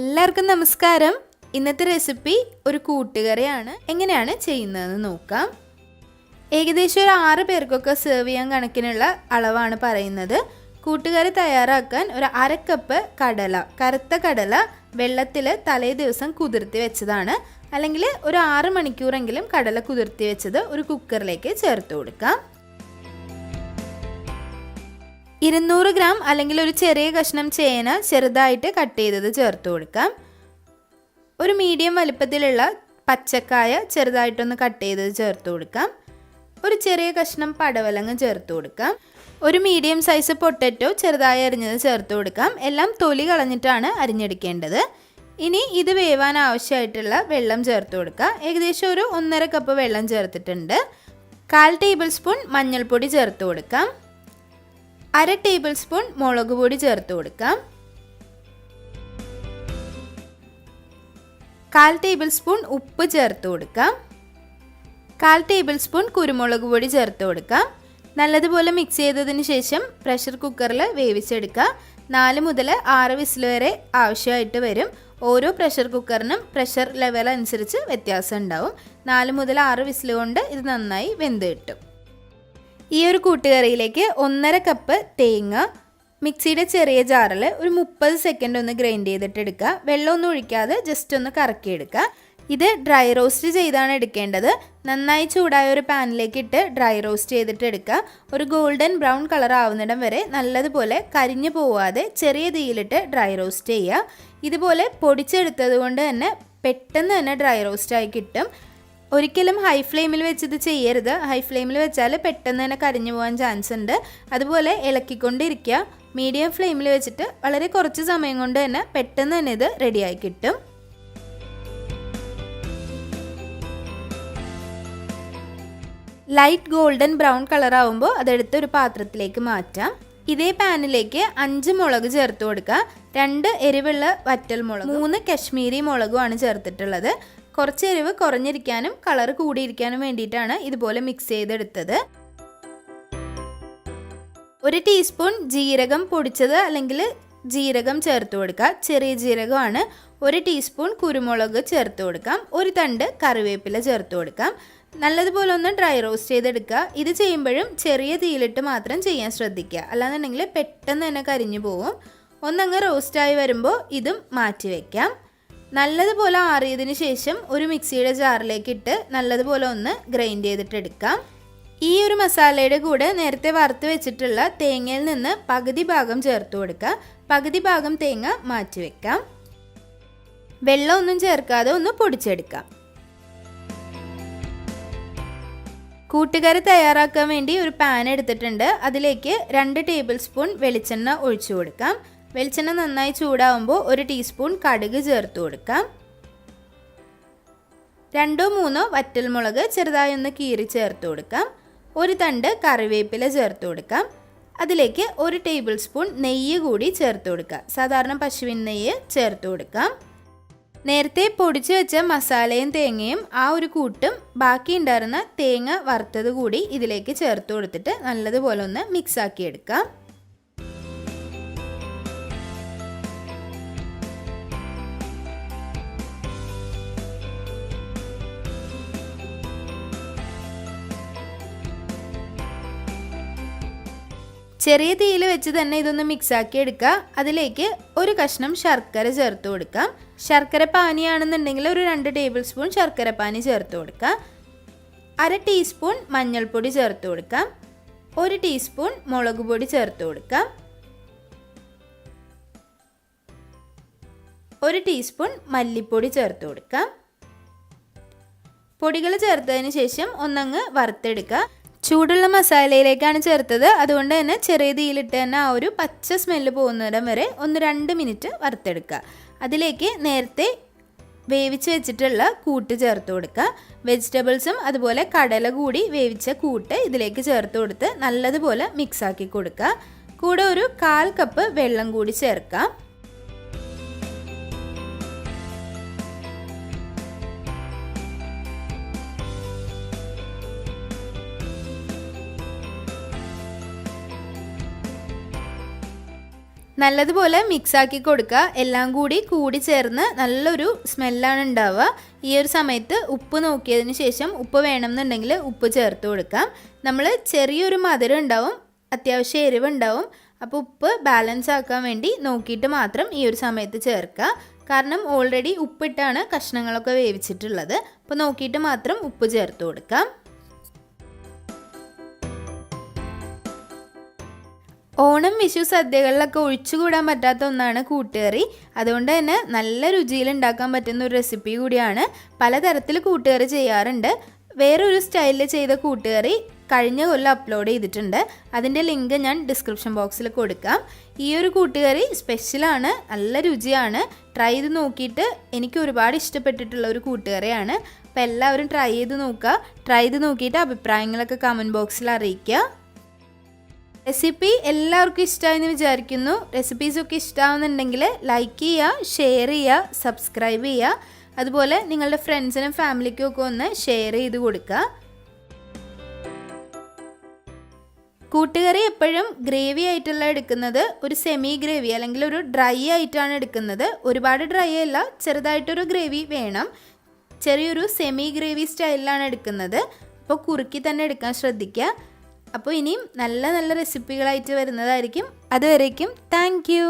എല്ലാവർക്കും നമസ്കാരം. ഇന്നത്തെ റെസിപ്പി ഒരു കൂട്ടുകറിയാണ്. എങ്ങനെയാണ് ചെയ്യുന്നതെന്ന് നോക്കാം. ഏകദേശം ഒരു 6 പേർക്കൊക്കെ സെർവ് ചെയ്യാൻ കണക്കിനുള്ള അളവാണ് പറയുന്നത്. കൂട്ടുകറി തയ്യാറാക്കാൻ ഒരു 1/2 കപ്പ് കടല, കറുത്ത കടല വെള്ളത്തിൽ തലേ ദിവസം കുതിർത്തി വെച്ചതാണ്. അല്ലെങ്കിൽ ഒരു 6 മണിക്കൂറെങ്കിലും കടല കുതിർത്തി വെച്ചത് ഒരു കുക്കറിലേക്ക് ചേർത്ത് കൊടുക്കാം. 200 ഗ്രാം അല്ലെങ്കിൽ ഒരു ചെറിയ കഷ്ണം ചേന ചെറുതായിട്ട് കട്ട് ചെയ്തത് ചേർത്ത് കൊടുക്കാം. ഒരു മീഡിയം വലിപ്പത്തിലുള്ള പച്ചക്കായ ചെറുതായിട്ടൊന്ന് കട്ട് ചെയ്തത് ചേർത്ത് കൊടുക്കാം. ഒരു ചെറിയ കഷ്ണം പടവലങ്ങ ചേർത്ത് കൊടുക്കാം. ഒരു മീഡിയം സൈസ് പൊട്ടറ്റോ ചെറുതായി അരിഞ്ഞത് ചേർത്ത് കൊടുക്കാം. എല്ലാം തൊലി കളഞ്ഞിട്ടാണ് അരിഞ്ഞെടുക്കേണ്ടത്. ഇനി ഇത് വേവാൻ ആവശ്യമായിട്ടുള്ള വെള്ളം ചേർത്ത് കൊടുക്കാം. ഏകദേശം ഒരു 1.5 കപ്പ് വെള്ളം ചേർത്തിട്ടുണ്ട്. 1/4 ടേബിൾ സ്പൂൺ മഞ്ഞൾപ്പൊടി ചേർത്ത് കൊടുക്കാം. 1/2 ടേബിൾ സ്പൂൺ മുളക് പൊടി ചേർത്ത് കൊടുക്കാം. 1/4 ടേബിൾ സ്പൂൺ ഉപ്പ് ചേർത്ത് കൊടുക്കാം. 1/4 ടേബിൾ സ്പൂൺ കുരുമുളക് പൊടി ചേർത്ത് കൊടുക്കാം. നല്ലതുപോലെ മിക്സ് ചെയ്തതിന് ശേഷം പ്രഷർ കുക്കറിൽ വേവിച്ചെടുക്കുക. 4 മുതൽ 6 വിസിൽ വരെ ആവശ്യമായിട്ട് വരും. ഓരോ പ്രഷർ കുക്കറിനും പ്രഷർ ലെവൽ അനുസരിച്ച് വ്യത്യാസം ഉണ്ടാവും. 4 മുതൽ 6 വിസിൽ കൊണ്ട് ഇത് നന്നായി വെന്ത് കിട്ടും. ഈ ഒരു കൂട്ടുകറിയിലേക്ക് 1.5 കപ്പ് തേങ്ങ മിക്സിയുടെ ചെറിയ ജാറിൽ ഒരു 30 സെക്കൻഡ് ഒന്ന് ഗ്രൈൻഡ് ചെയ്തിട്ട് എടുക്കുക. വെള്ളമൊന്നും ഒഴിക്കാതെ ജസ്റ്റ് ഒന്ന് കറക്കിയെടുക്കുക. ഇത് ഡ്രൈ റോസ്റ്റ് ചെയ്താണ് എടുക്കേണ്ടത്. നന്നായി ചൂടായ ഒരു പാനിലേക്ക് ഇട്ട് ഡ്രൈ റോസ്റ്റ് ചെയ്തിട്ട് എടുക്കുക. ഒരു ഗോൾഡൻ ബ്രൗൺ കളർ ആവുന്നിടം വരെ നല്ലതുപോലെ കരിഞ്ഞു പോവാതെ ചെറിയ തീയിലിട്ട് ഡ്രൈ റോസ്റ്റ് ചെയ്യുക. ഇതുപോലെ പൊടിച്ചെടുത്തത് കൊണ്ട് തന്നെ പെട്ടെന്ന് തന്നെ ഡ്രൈ റോസ്റ്റായി കിട്ടും. ഒരിക്കലും ഹൈ ഫ്ലെയിമിൽ വെച്ചിത് ചെയ്യരുത്. ഹൈ ഫ്ലെയിമിൽ വെച്ചാൽ പെട്ടെന്ന് തന്നെ കരിഞ്ഞു പോകാൻ ചാൻസ് ഉണ്ട്. അതുപോലെ ഇളക്കിക്കൊണ്ടിരിക്കുക. മീഡിയം ഫ്ലെയിമിൽ വെച്ചിട്ട് വളരെ കുറച്ച് സമയം കൊണ്ട് തന്നെ പെട്ടെന്ന് തന്നെ ഇത് റെഡിയായി കിട്ടും. ലൈറ്റ് ഗോൾഡൻ ബ്രൗൺ കളർ ആവുമ്പോൾ അതെടുത്ത് ഒരു പാത്രത്തിലേക്ക് മാറ്റാം. ഇതേ പാനിലേക്ക് 5 മുളക് ചേർത്ത് കൊടുക്കുക. 2 എരിവുള്ള വറ്റൽ മുളക്, 3 കശ്മീരി മുളകുമാണ് ചേർത്തിട്ടുള്ളത്. കുറച്ച് എരിവ് കുറഞ്ഞിരിക്കാനും കളർ കൂടിയിരിക്കാനും വേണ്ടിയിട്ടാണ് ഇതുപോലെ മിക്സ് ചെയ്തെടുത്തത്. 1 ടീസ്പൂൺ ജീരകം പൊടിച്ചത് അല്ലെങ്കിൽ ജീരകം ചേർത്ത് കൊടുക്കുക. ചെറിയ ജീരകമാണ്. 1 ടീസ്പൂൺ കുരുമുളക് ചേർത്ത് കൊടുക്കാം. 1 തണ്ട് കറിവേപ്പില ചേർത്ത് കൊടുക്കാം. നല്ലതുപോലെ ഒന്ന് ഡ്രൈ റോസ്റ്റ് ചെയ്തെടുക്കുക. ഇത് ചെയ്യുമ്പോഴും ചെറിയ തീയിലിട്ട് മാത്രം ചെയ്യാൻ ശ്രദ്ധിക്കുക. അല്ലാന്നുണ്ടെങ്കിൽ പെട്ടെന്ന് തന്നെ കരിഞ്ഞു പോവും. ഒന്നങ്ങ് റോസ്റ്റായി വരുമ്പോൾ ഇതും മാറ്റി വയ്ക്കാം. നല്ലതുപോലെ ആറിയതിന് ശേഷം ഒരു മിക്സിയുടെ ജാറിലേക്ക് ഇട്ട് നല്ലതുപോലെ ഒന്ന് ഗ്രൈൻഡ് ചെയ്തിട്ടെടുക്കാം. ഈ ഒരു മസാലയുടെ കൂടെ നേരത്തെ വറുത്ത് വെച്ചിട്ടുള്ള തേങ്ങയിൽ നിന്ന് പകുതി ഭാഗം ചേർത്ത് കൊടുക്കുക. പകുതി ഭാഗം തേങ്ങ മാറ്റി വെക്കാം. വെള്ളമൊന്നും ചേർക്കാതെ ഒന്ന് പൊടിച്ചെടുക്കാം. കൂട്ടുകറി തയ്യാറാക്കാൻ വേണ്ടി ഒരു പാൻ എടുത്തിട്ടുണ്ട്. അതിലേക്ക് 2 ടേബിൾ സ്പൂൺ വെളിച്ചെണ്ണ ഒഴിച്ചു കൊടുക്കാം. വെളിച്ചെണ്ണ നന്നായി ചൂടാവുമ്പോൾ 1 ടീസ്പൂൺ കടുക് ചേർത്ത് കൊടുക്കാം. 2-3 വറ്റൽമുളക് ചെറുതായി ഒന്ന് കീറി ചേർത്ത് കൊടുക്കാം. 1 തണ്ട് കറിവേപ്പില ചേർത്ത് കൊടുക്കാം. അതിലേക്ക് 1 ടേബിൾ സ്പൂൺ നെയ്യ് കൂടി ചേർത്ത് കൊടുക്കുക. സാധാരണ പശുവിൻ നെയ്യ് ചേർത്ത് കൊടുക്കാം. നേരത്തെ പൊടിച്ചു വെച്ച മസാലയും തേങ്ങയും ആ ഒരു കൂട്ടും ബാക്കി ഉണ്ടായിരുന്ന തേങ്ങ വറുത്തത് കൂടി ഇതിലേക്ക് ചേർത്ത് കൊടുത്തിട്ട് നല്ലതുപോലെ ഒന്ന് മിക്സ് ആക്കി എടുക്കാം. ചെറിയ തീയിൽ വെച്ച് തന്നെ ഇതൊന്ന് മിക്സ് ആക്കി എടുക്കുക. അതിലേക്ക് 1 കഷ്ണം ശർക്കര ചേർത്ത് കൊടുക്കാം. ശർക്കര പാനിയാണെന്നുണ്ടെങ്കിൽ ഒരു 2 ടേബിൾ സ്പൂൺ ശർക്കര പാനി ചേർത്ത് കൊടുക്കാം. 1/2 ടീസ്പൂൺ മഞ്ഞൾപ്പൊടി ചേർത്ത് കൊടുക്കാം. 1 ടീസ്പൂൺ മുളക് പൊടി ചേർത്ത് കൊടുക്കാം. 1 ടീസ്പൂൺ മല്ലിപ്പൊടി ചേർത്ത് കൊടുക്കാം. പൊടികൾ ചേർത്തതിന് ശേഷം ഒന്നങ്ങ് വറുത്തെടുക്കുക. ചൂടുള്ള മസാലയിലേക്കാണ് ചേർത്തത്. അതുകൊണ്ട് തന്നെ ചെറിയ തീയിലിട്ട് തന്നെ ആ ഒരു പച്ച സ്മെല്ല് പോകുന്നിടം വരെ 1-2 മിനിറ്റ് വറുത്തെടുക്കുക. അതിലേക്ക് നേരത്തെ വേവിച്ച് വെച്ചിട്ടുള്ള കൂട്ട് ചേർത്ത് കൊടുക്കുക. വെജിറ്റബിൾസും അതുപോലെ കടല കൂടി വേവിച്ച കൂട്ട് ഇതിലേക്ക് ചേർത്ത് കൊടുത്ത് നല്ലതുപോലെ മിക്സ് ആക്കി കൊടുക്കുക. കൂടെ ഒരു 1/4 കപ്പ് വെള്ളം കൂടി ചേർക്കാം. നല്ലതുപോലെ മിക്സാക്കി കൊടുക്കുക. എല്ലാം കൂടി ചേർന്ന് നല്ലൊരു സ്മെല്ലാണ് ഉണ്ടാവുക. ഈ ഒരു സമയത്ത് ഉപ്പ് നോക്കിയതിന് ശേഷം ഉപ്പ് വേണമെന്നുണ്ടെങ്കിൽ ഉപ്പ് ചേർത്ത് കൊടുക്കാം. നമ്മൾ ചെറിയൊരു മധുരം ഉണ്ടാവും, അത്യാവശ്യം എരിവുണ്ടാവും. അപ്പോൾ ഉപ്പ് ബാലൻസ് ആക്കാൻ വേണ്ടി നോക്കിയിട്ട് മാത്രം ഈ ഒരു സമയത്ത് ചേർക്കുക. കാരണം ഓൾറെഡി ഉപ്പിട്ടാണ് കഷ്ണങ്ങളൊക്കെ വേവിച്ചിട്ടുള്ളത്. അപ്പോൾ നോക്കിയിട്ട് മാത്രം ഉപ്പ് ചേർത്ത് കൊടുക്കാം. ഓണം വിഷു സദ്യകളിലൊക്കെ ഒഴിച്ചുകൂടാൻ പറ്റാത്ത ഒന്നാണ് കൂട്ടുകറി. അതുകൊണ്ട് തന്നെ നല്ല രുചിയിൽ ഉണ്ടാക്കാൻ പറ്റുന്ന ഒരു റെസിപ്പി കൂടിയാണ്. പലതരത്തിൽ കൂട്ടുകറി ചെയ്യാറുണ്ട്. വേറൊരു സ്റ്റൈലിൽ ചെയ്ത കൂട്ടുകറി കഴിഞ്ഞ കൊല്ലം അപ്ലോഡ് ചെയ്തിട്ടുണ്ട്. അതിൻ്റെ ലിങ്ക് ഞാൻ ഡിസ്ക്രിപ്ഷൻ ബോക്സിൽ കൊടുക്കാം. ഈ ഒരു കൂട്ടുകറി സ്പെഷ്യലാണ്, നല്ല രുചിയാണ്. ട്രൈ ചെയ്ത് നോക്കിയിട്ട് എനിക്ക് ഒരുപാട് ഇഷ്ടപ്പെട്ടിട്ടുള്ള ഒരു കൂട്ടുകറിയാണ്. അപ്പോൾ എല്ലാവരും ട്രൈ ചെയ്ത് നോക്കുക. ട്രൈ ചെയ്ത് നോക്കിയിട്ട് അഭിപ്രായങ്ങളൊക്കെ കമൻറ്റ് ബോക്സിൽ അറിയിക്കുക. റെസിപ്പി എല്ലാവർക്കും ഇഷ്ടമായെന്ന് വിചാരിക്കുന്നു. റെസിപ്പീസൊക്കെ ഇഷ്ടമാവുന്നുണ്ടെങ്കിൽ ലൈക്ക് ചെയ്യുക, ഷെയർ ചെയ്യുക, സബ്സ്ക്രൈബ് ചെയ്യുക. അതുപോലെ നിങ്ങളുടെ ഫ്രണ്ട്സിനും ഫാമിലിക്കും ഒക്കെ ഒന്ന് ഷെയർ ചെയ്ത് കൊടുക്കുക. കൂട്ടുകറി എപ്പോഴും ഗ്രേവി ആയിട്ടുള്ള എടുക്കുന്നത്, ഒരു സെമി ഗ്രേവി അല്ലെങ്കിൽ ഒരു ഡ്രൈ ആയിട്ടാണ് എടുക്കുന്നത്. ഒരുപാട് ഡ്രൈ അല്ല, ചെറുതായിട്ടൊരു ഗ്രേവി വേണം. ചെറിയൊരു സെമി ഗ്രേവി സ്റ്റൈലിലാണ് എടുക്കുന്നത്. അപ്പോൾ കുറുക്കി തന്നെ എടുക്കാൻ ശ്രദ്ധിക്കുക. അപ്പോൾ ഇനിയും നല്ല നല്ല റെസിപ്പികളായിട്ട് വരുന്നതായിരിക്കും. അതുവരേക്കും താങ്ക് യു.